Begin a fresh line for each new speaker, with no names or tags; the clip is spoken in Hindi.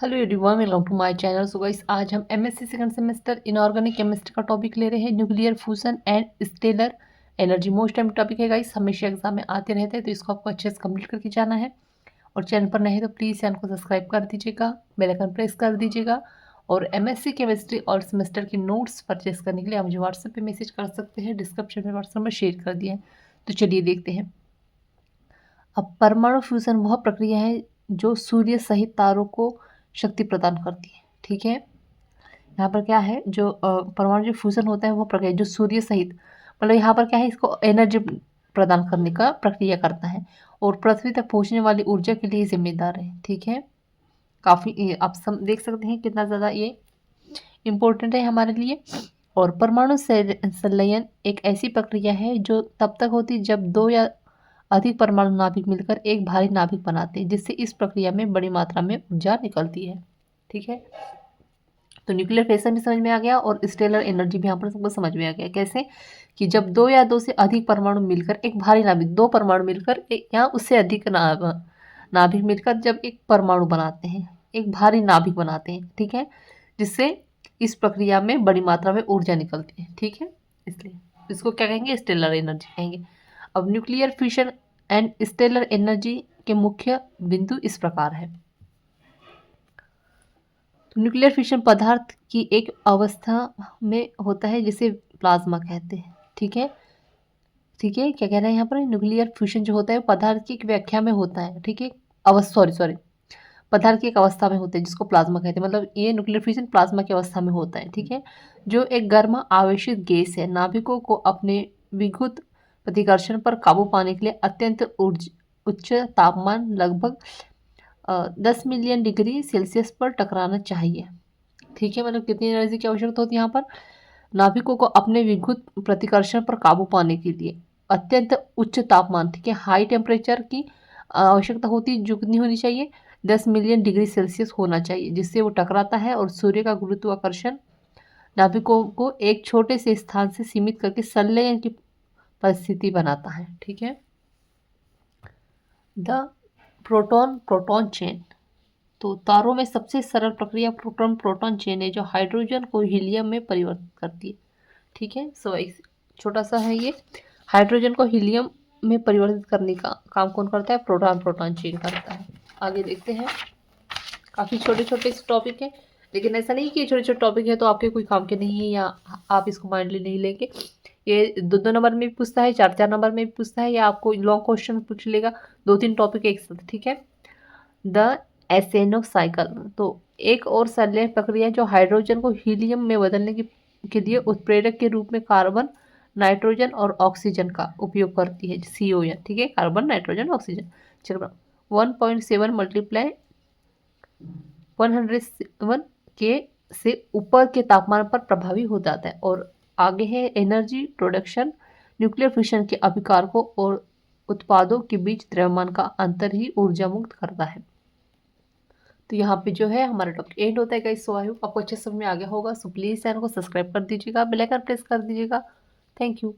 Hello everyone, welcome to my channel. So guys, आज हम MSc second semester inorganic chemistry का टॉपिक ले रहे हैं, nuclear fusion and stellar energy. Most time topic है गाइस, हमेशा एग्जाम में आते रहते हैं, तो इसको आपको अच्छे से कंप्लीट करके जाना है। और चैनल पर नए हैं तो प्लीज़ चैनल को सब्सक्राइब कर दीजिएगा, बेल आइकन प्रेस कर दीजिएगा। और एमएससी केमिस्ट्री और सेमेस्टर की नोट्स परचेस करने के लिए आप मुझे व्हाट्सएप पर मैसेज कर सकते हैं, डिस्क्रिप्शन में व्हाट्सएप नंबर शेयर कर दिए हैं। तो चलिए देखते हैं। अब परमाणु फ्यूजन वह प्रक्रिया है जो सूर्य सहित तारों को शक्ति प्रदान करती है। ठीक है, यहाँ पर क्या है, जो परमाणु जो फ्यूजन होता है वो प्रक्रिया जो सूर्य सहित, मतलब यहाँ पर क्या है, इसको एनर्जी प्रदान करने का प्रक्रिया करता है और पृथ्वी तक पहुँचने वाली ऊर्जा के लिए जिम्मेदार है। ठीक है, काफ़ी आप देख सकते हैं कितना ज़्यादा ये इम्पोर्टेंट है हमारे लिए। और परमाणु संलयन एक ऐसी प्रक्रिया है जो तब तक होती जब दो या अधिक परमाणु नाभिक मिलकर एक भारी नाभिक बनाते हैं, जिससे इस प्रक्रिया में बड़ी मात्रा में ऊर्जा निकलती है। ठीक है, तो न्यूक्लियर फिशन भी समझ में आ गया और स्टेलर एनर्जी भी यहाँ पर सबको समझ में आ गया। कैसे कि जब दो या दो से अधिक परमाणु मिलकर एक भारी नाभिक, दो परमाणु मिलकर एक या उससे अधिक नाभिक मिलकर जब एक परमाणु बनाते हैं, एक भारी नाभिक बनाते हैं। ठीक है, जिससे इस प्रक्रिया में बड़ी मात्रा में ऊर्जा निकलती है। ठीक है, इसलिए इसको क्या कहेंगे, स्टेलर एनर्जी कहेंगे। अब nuclear fusion and stellar energy के मुख्य बिंदु इस प्रकार है। तो न्यूक्लियर फिशन पदार्थ की एक अवस्था में होता है जिसे प्लाज्मा कहते हैं। ठीक है, ठीक है, क्या कह रहे हैं यहाँ पर, न्यूक्लियर फ्यूजन जो होता है पदार्थ की एक व्याख्या में होता है। ठीक है, सॉरी पदार्थ की एक अवस्था में होते हैं जिसको प्लाज्मा कहते हैं, मतलब ये न्यूक्लियर फ्यूजन प्लाज्मा की अवस्था में होता है। ठीक है, जो एक गर्म आवेशित गैस है, नाभिकों को अपने विद्युत प्रतिकर्षण पर काबू पाने के लिए अत्यंत उच्च तापमान, लगभग 10 मिलियन डिग्री सेल्सियस पर टकराना चाहिए। ठीक है, मतलब कितनी एनर्जी की आवश्यकता होती है यहाँ पर, नाभिकों को अपने विद्युत प्रतिकर्षण पर काबू पाने के लिए अत्यंत उच्च तापमान, ठीक है, हाई टेम्परेचर की आवश्यकता होती है, जो कितनी होनी चाहिए, 10 मिलियन डिग्री सेल्सियस होना चाहिए, जिससे वो टकराता है और सूर्य का गुरुत्वाकर्षण नाभिकों को एक छोटे से स्थान से सीमित करके संलयन की परिस्थिति बनाता है। ठीक है, द प्रोटॉन प्रोटॉन चेन, तो तारों में सबसे सरल प्रक्रिया प्रोटॉन प्रोटॉन चेन है, जो हाइड्रोजन को हीलियम में परिवर्तित करती है। ठीक है, सो एक छोटा सा है ये, हाइड्रोजन को हीलियम में परिवर्तित करने का काम कौन करता है, प्रोटॉन प्रोटॉन चेन करता है। आगे देखते हैं, काफ़ी छोटे छोटे टॉपिक हैं, लेकिन ऐसा नहीं कि ये छोटे छोटे टॉपिक है तो आपके कोई काम के नहीं है या आप इसको माइंडली नहीं लेंगे। ये 2-2 नंबर में भी पूछता है, 4-4 नंबर में भी पूछता है, या आपको लॉन्ग क्वेश्चन पूछ लेगा, 2-3 टॉपिक एक साथ। ठीक है, द एसेनो साइकिल, तो एक और संलयन प्रक्रिया जो हाइड्रोजन को हीलियम में बदलने के लिए उत्प्रेरक के रूप में कार्बन, नाइट्रोजन और ऑक्सीजन का उपयोग करती है, CON। ठीक है, कार्बन, नाइट्रोजन, ऑक्सीजन। चलो 1.7 मल्टीप्लाई 107 के से ऊपर के तापमान पर प्रभावी हो जाता है। और आगे है एनर्जी प्रोडक्शन, न्यूक्लियर फिशन के अभिकारकों और उत्पादों के बीच द्रव्यमान का अंतर ही ऊर्जा मुक्त करता है। तो यहाँ पे जो है हमारा टॉपिक एंड होता है गाइस। सो आई होप आपको अच्छे समझ में आ गया होगा। सो प्लीज़ चैनल को सब्सक्राइब कर दीजिएगा, बेल आइकन प्रेस कर दीजिएगा। Thank you.